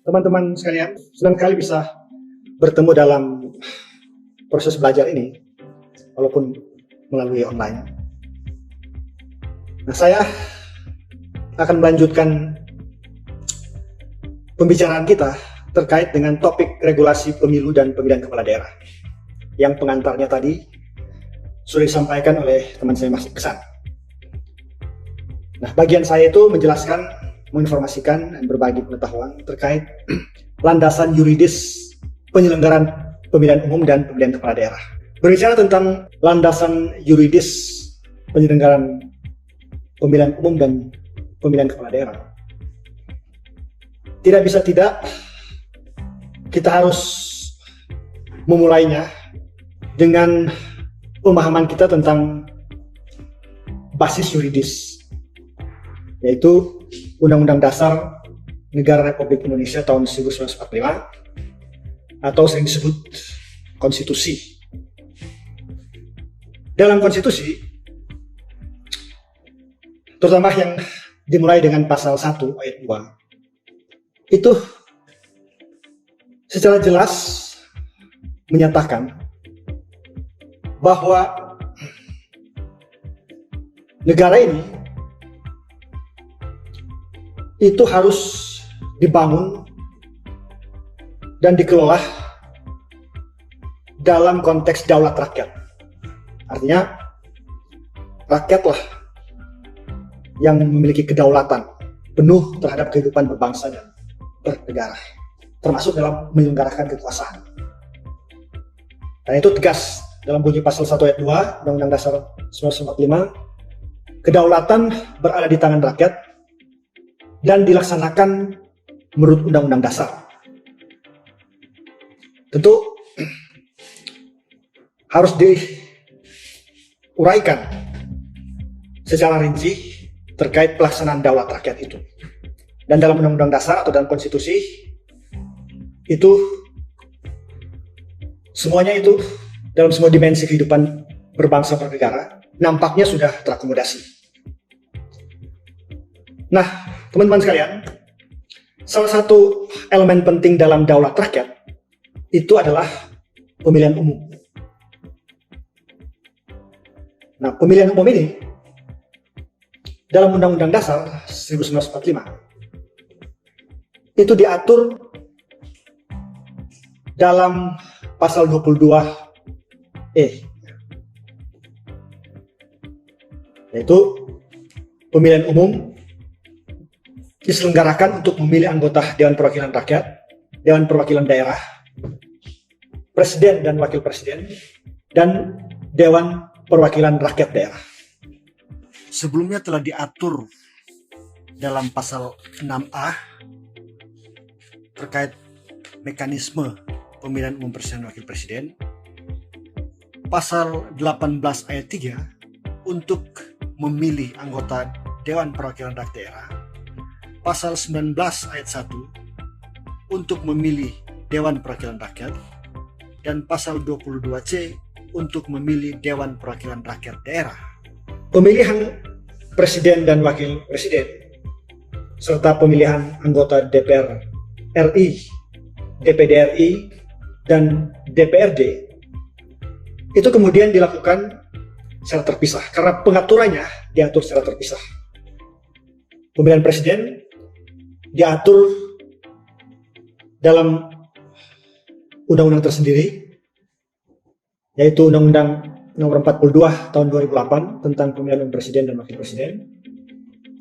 teman-teman sekalian, senang kali bisa bertemu dalam proses belajar ini, walaupun melalui online. Nah, saya akan melanjutkan pembicaraan kita terkait dengan topik regulasi pemilu dan pemilihan kepala daerah, yang pengantarnya tadi sudah disampaikan oleh teman saya Mas Iksan. Nah, bagian saya itu menjelaskan, menginformasikan, dan berbagi pengetahuan terkait landasan yuridis penyelenggaraan pemilihan umum dan pemilihan kepala daerah. Berbicara tentang landasan yuridis penyelenggaraan pemilihan umum dan pemilihan kepala daerah, tidak bisa tidak kita harus memulainya dengan pemahaman kita tentang basis yuridis, yaitu Undang-Undang Dasar Negara Republik Indonesia tahun 1945 atau sering disebut konstitusi. Dalam konstitusi, terutama yang dimulai dengan pasal 1 ayat 2, itu secara jelas menyatakan bahwa negara ini itu harus dibangun dan dikelola dalam konteks daulat rakyat. Artinya rakyatlah yang memiliki kedaulatan penuh terhadap kehidupan berbangsa dan bernegara, termasuk dalam menyelenggarakan kekuasaan. Dan itu tegas dalam bunyi pasal 1 ayat 2 Undang-Undang Dasar 1945, kedaulatan berada di tangan rakyat dan dilaksanakan menurut Undang-Undang Dasar. Tentu harus diuraikan secara rinci terkait pelaksanaan daulat rakyat itu. Dan dalam Undang-Undang Dasar atau dalam konstitusi itu semuanya itu dalam semua dimensi kehidupan berbangsa bernegara nampaknya sudah terakomodasi. Nah, teman-teman sekalian, salah satu elemen penting dalam daulat rakyat itu adalah pemilihan umum. Nah, pemilihan umum ini dalam Undang-Undang Dasar 1945 itu diatur dalam pasal 22E, yaitu pemilihan umum diselenggarakan untuk memilih anggota Dewan Perwakilan Rakyat, Dewan Perwakilan Daerah, Presiden dan Wakil Presiden, dan Dewan Perwakilan Rakyat Daerah. Sebelumnya telah diatur dalam pasal 6A terkait mekanisme pemilihan umum Presiden dan Wakil Presiden, pasal 18 ayat 3 untuk memilih anggota Dewan Perwakilan Rakyat Daerah, pasal 19 ayat 1 untuk memilih Dewan Perwakilan Rakyat, dan pasal 22C untuk memilih Dewan Perwakilan Rakyat Daerah. Pemilihan Presiden dan Wakil Presiden serta pemilihan anggota DPR RI, DPD RI, dan DPRD itu kemudian dilakukan secara terpisah karena pengaturannya diatur secara terpisah. Pemilihan Presiden diatur dalam undang-undang tersendiri, yaitu Undang-Undang Nomor 42 Tahun 2008 tentang pemilihan umum Presiden dan Wakil Presiden.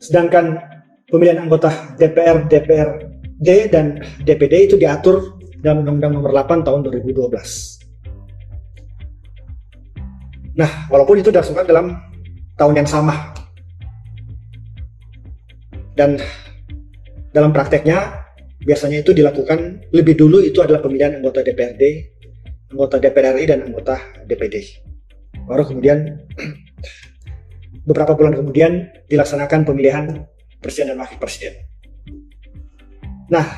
Sedangkan pemilihan anggota DPR, DPRD, dan DPD itu diatur dalam Undang-Undang Nomor 8 Tahun 2012. Nah, walaupun itu dilaksanakan dalam tahun yang sama, dan dalam prakteknya biasanya itu dilakukan lebih dulu, itu adalah pemilihan anggota DPRD, anggota DPR RI, dan anggota DPD. Baru kemudian beberapa bulan kemudian dilaksanakan pemilihan Presiden dan Wakil Presiden. Nah,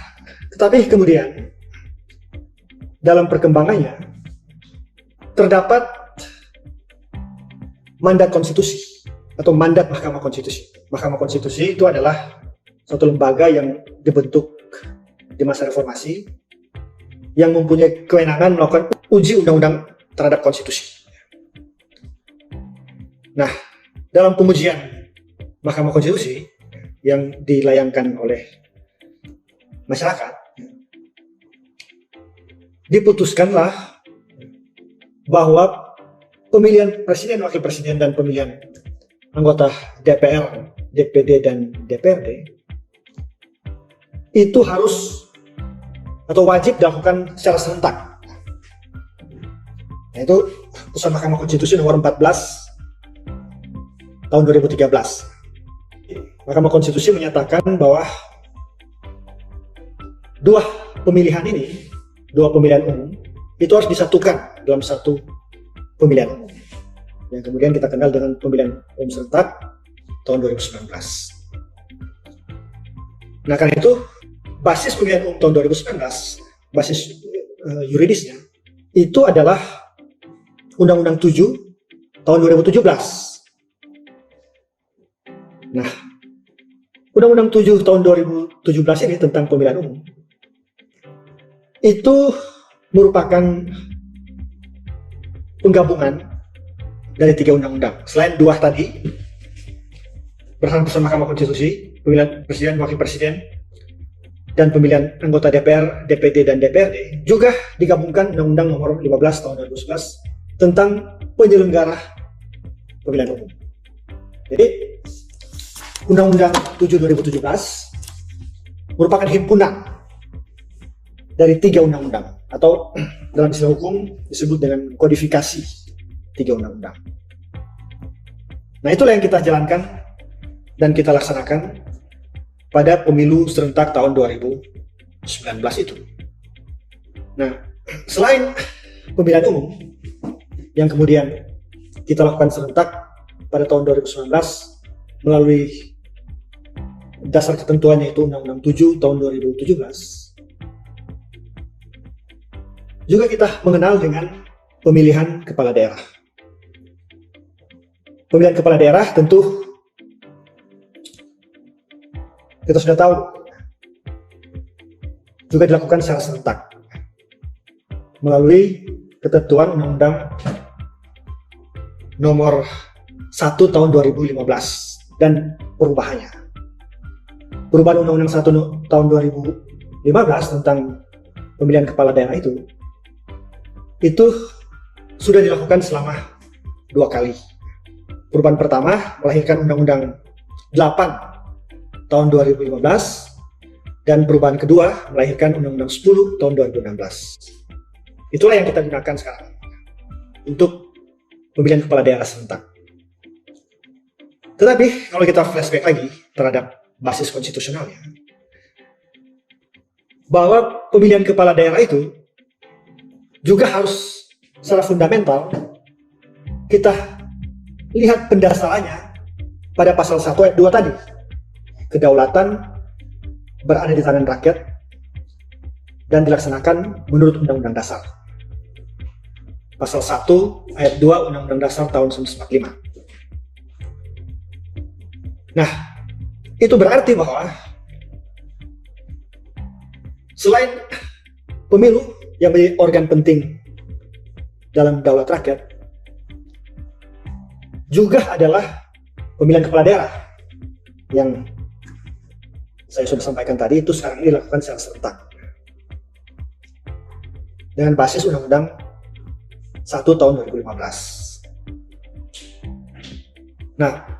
tetapi kemudian dalam perkembangannya terdapat mandat konstitusi atau mandat Mahkamah Konstitusi. Mahkamah Konstitusi itu adalah suatu lembaga yang dibentuk di masa reformasi yang mempunyai kewenangan melakukan uji undang-undang terhadap konstitusi. Nah, dalam pengujian Mahkamah Konstitusi yang dilayangkan oleh masyarakat, diputuskanlah bahwa pemilihan presiden, wakil presiden, dan pemilihan anggota DPR, DPD, dan DPRD itu harus atau wajib dilakukan secara serentak. Nah, itu putusan Mahkamah Konstitusi nomor 14 tahun 2013. Mahkamah Konstitusi menyatakan bahwa dua pemilihan umum itu harus disatukan dalam satu pemilihan umum, yang kemudian kita kenal dengan pemilihan umum serentak tahun 2019. Nah, karena itu basis pemilihan umum tahun 2019, basis yuridisnya itu adalah Undang-Undang 7 tahun 2017. Nah, Undang-Undang 7 tahun 2017 ini tentang pemilihan umum itu merupakan penggabungan dari 3 undang-undang. Selain 2 tadi, berdasarkan putusan Mahkamah Konstitusi, pemilihan presiden, wakil presiden, dan pemilihan anggota DPR, DPD, dan DPRD, juga digabungkan Undang-Undang nomor 15 tahun 2011 tentang penyelenggara pemilihan umum. Jadi, Undang-Undang 7 2017 merupakan himpunan dari 3 undang-undang, atau dalam istilah hukum disebut dengan kodifikasi 3 undang-undang. Nah, itulah yang kita jalankan dan kita laksanakan pada pemilu serentak tahun 2019 itu. Nah, selain pemilihan umum yang kemudian kita lakukan serentak pada tahun 2019 melalui dasar ketentuannya itu Undang-Undang 7 tahun 2017, juga kita mengenal dengan pemilihan kepala daerah. Pemilihan kepala daerah tentu kita sudah tahu juga dilakukan secara serentak melalui ketentuan Undang-Undang nomor 1 tahun 2015 dan perubahannya. Perubahan Undang-Undang 1 tahun 2015 tentang pemilihan kepala daerah itu sudah dilakukan selama 2 kali. Perubahan pertama melahirkan Undang-Undang 8 tahun 2015, dan perubahan kedua melahirkan Undang-Undang 10 tahun 2016. Itulah yang kita gunakan sekarang untuk pemilihan kepala daerah serentak. Tetapi kalau kita flashback lagi terhadap basis konstitusionalnya, bahwa pemilihan kepala daerah itu juga harus secara fundamental kita lihat pendasarannya pada pasal 1 ayat 2 tadi. Kedaulatan berada di tangan rakyat dan dilaksanakan menurut Undang-Undang Dasar. Pasal 1 ayat 2 Undang-Undang Dasar tahun 1945. Nah, itu berarti bahwa selain pemilu yang menjadi organ penting dalam daulat rakyat, juga adalah pemilihan kepala daerah yang saya sudah sampaikan tadi, itu sekarang ini dilakukan secara serentak dengan basis Undang-Undang 1 tahun 2015. Nah,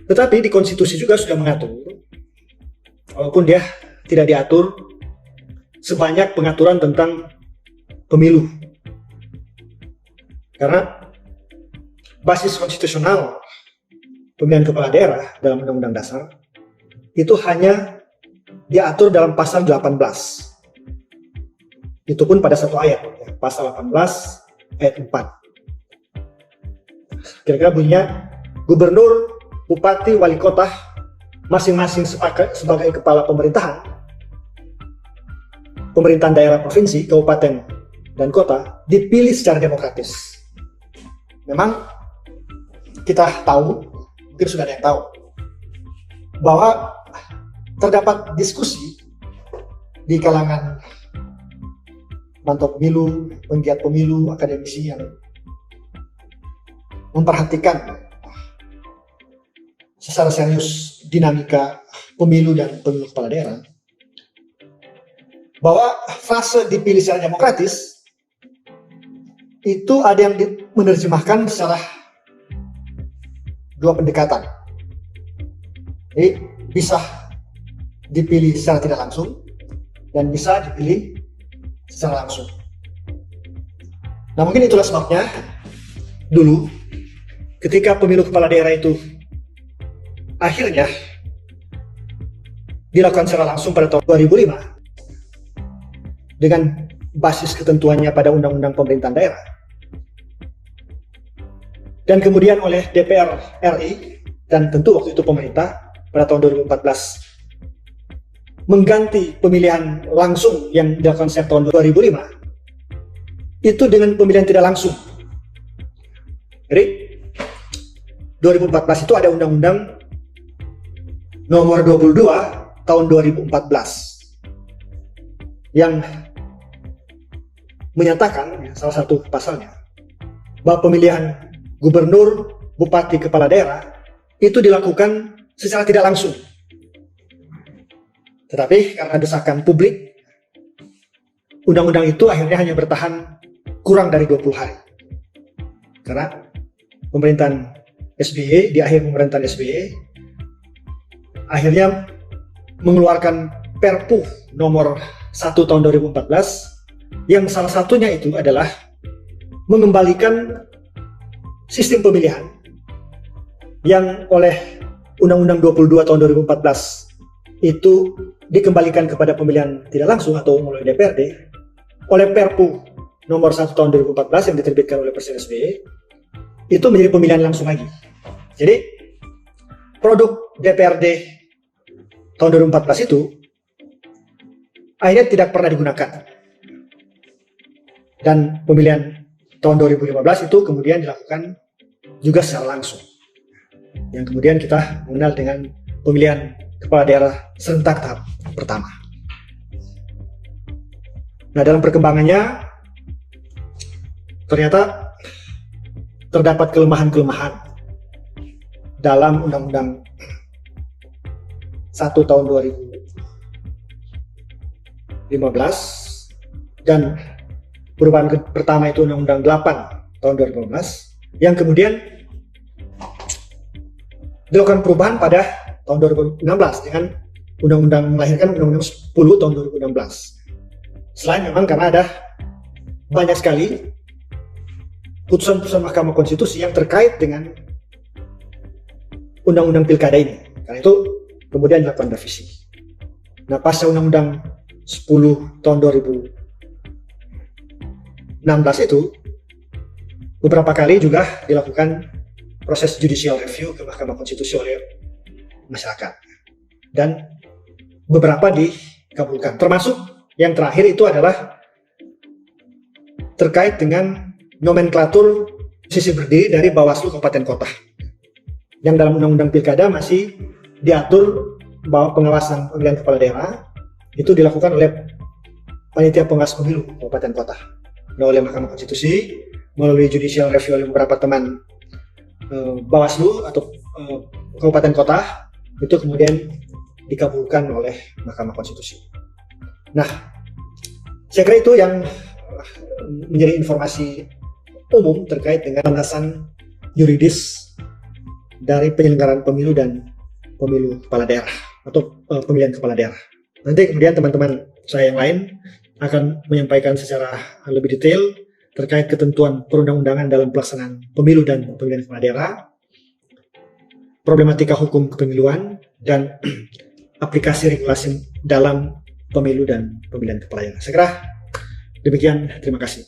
tetapi di konstitusi juga sudah mengatur, walaupun dia tidak diatur sebanyak pengaturan tentang pemilu, karena basis konstitusional pemilihan kepala daerah dalam Undang-Undang Dasar itu hanya diatur dalam pasal 18. Itu pun pada satu ayat, pasal 18 ayat 4. Kira-kira bunyinya, gubernur, bupati, wali kota masing-masing sebagai kepala pemerintahan daerah, provinsi, kabupaten, dan kota dipilih secara demokratis. Memang kita tahu, mungkin sudah ada yang tahu, bahwa terdapat diskusi di kalangan mantau pemilu, penggiat pemilu, akademisi yang memperhatikan secara serius dinamika pemilu dan pemilu kepala daerah, bahwa fase dipilih secara demokratis itu ada yang menerjemahkan secara dua pendekatan. Jadi bisa dipilih secara tidak langsung dan bisa dipilih secara langsung. Nah, mungkin itulah sebabnya dulu ketika pemilu kepala daerah itu akhirnya dilakukan secara langsung pada tahun 2005 dengan basis ketentuannya pada Undang-Undang Pemerintahan Daerah, dan kemudian oleh DPR RI dan tentu waktu itu pemerintah pada tahun 2014 mengganti pemilihan langsung yang dilakukan sejak tahun 2005 itu dengan pemilihan tidak langsung. Jadi 2014 itu ada Undang-Undang Nomor 22 Tahun 2014 yang menyatakan, salah satu pasalnya, bahwa pemilihan gubernur, bupati, kepala daerah itu dilakukan secara tidak langsung. Tetapi karena desakan publik, undang-undang itu akhirnya hanya bertahan kurang dari 20 hari. Karena pemerintahan SBY, di akhir pemerintahan SBY, akhirnya mengeluarkan Perpu nomor 1 tahun 2014 yang salah satunya itu adalah mengembalikan sistem pemilihan yang oleh Undang-Undang 22 tahun 2014 itu dikembalikan kepada pemilihan tidak langsung atau melalui DPRD oleh Perpu nomor 1 tahun 2014 yang diterbitkan oleh Presiden SBY itu menjadi pemilihan langsung lagi. Jadi produk DPRD tahun 2014 itu akhirnya tidak pernah digunakan, dan pemilihan tahun 2015 itu kemudian dilakukan juga secara langsung, yang kemudian kita mengenal dengan pemilihan kepala daerah serentak tahap pertama. Nah, dalam perkembangannya ternyata terdapat kelemahan-kelemahan dalam Undang-Undang 1 tahun 2015 dan perubahan pertama itu Undang-Undang 8 tahun 2015 yang kemudian dilakukan perubahan pada tahun 2016 dengan Undang-Undang melahirkan Undang-Undang 10 tahun 2016. Selain memang karena ada banyak sekali putusan-putusan Mahkamah Konstitusi yang terkait dengan Undang-Undang Pilkada ini. Karena itu kemudian dilakukan revisi. Nah, pasca Undang-Undang 10 tahun 2016 itu beberapa kali juga dilakukan proses judicial review ke Mahkamah Konstitusi oleh masyarakat, dan beberapa dikabulkan. Termasuk yang terakhir itu adalah terkait dengan nomenklatur sisi berdiri dari Bawaslu Kabupaten Kota, yang dalam Undang-Undang Pilkada masih diatur bahwa pengawasan pemilihan kepala daerah itu dilakukan oleh panitia pengawas pemilu kabupaten kota, oleh Mahkamah Konstitusi melalui judicial review oleh beberapa teman Bawaslu atau kabupaten kota, itu kemudian dikabulkan oleh Mahkamah Konstitusi. Nah, saya kira itu yang menjadi informasi umum terkait dengan landasan yuridis dari penyelenggaraan pemilu dan pemilu kepala daerah atau pemilihan kepala daerah. Nanti kemudian teman-teman saya yang lain akan menyampaikan secara lebih detail terkait ketentuan perundang-undangan dalam pelaksanaan pemilu dan pemilihan kepala daerah, problematika hukum kepemiluan, dan aplikasi regulasi dalam pemilu dan pemilihan kepala daerah. Saya kira demikian, terima kasih.